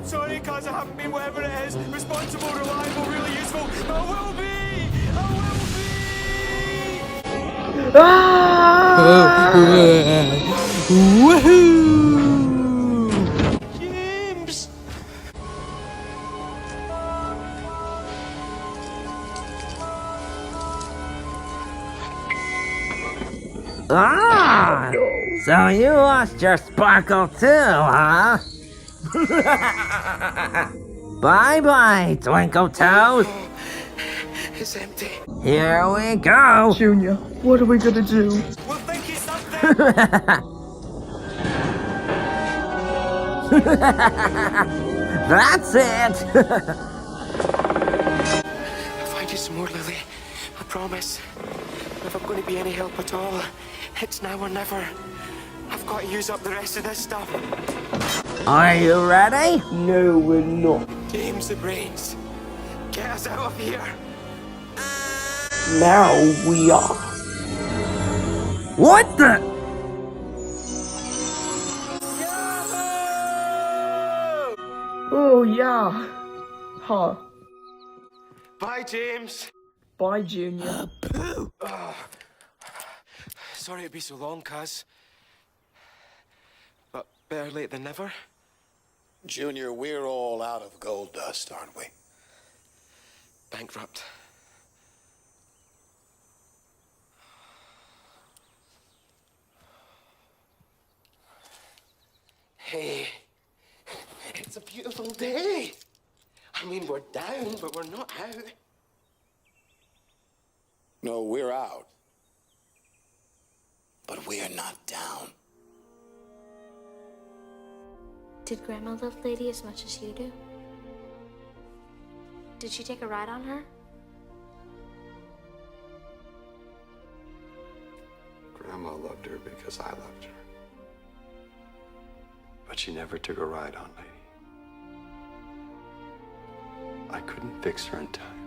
I'm sorry, cuz I haven't been whatever it is. Responsible, reliable, really useful. But I will be! I will be! Woohoo! James! Ah! So you lost your sparkle too, huh? Bye-bye, Twinkle Toes. It's empty. Here we go. Junior, what are we gonna do? We'll think it's something! That's it. I'll find you some more, Lily. I promise. If I'm going to be any help at all, it's now or never. I've got to use up the rest of this stuff. Are you ready? No, we're not. James the Brains, get us out of here. Now we are. What the? Oh, yeah. Huh. Bye, James. Bye, Junior. Sorry to be so long, cuz. But better late than never. Junior, we're all out of gold dust, aren't we? Bankrupt. Hey, it's a beautiful day. I mean, we're down, but we're not out. No, we're out. But we're not down. Did Grandma love Lady as much as you do? Did you take a ride on her? Grandma loved her because I loved her. But she never took a ride on Lady. I couldn't fix her in time.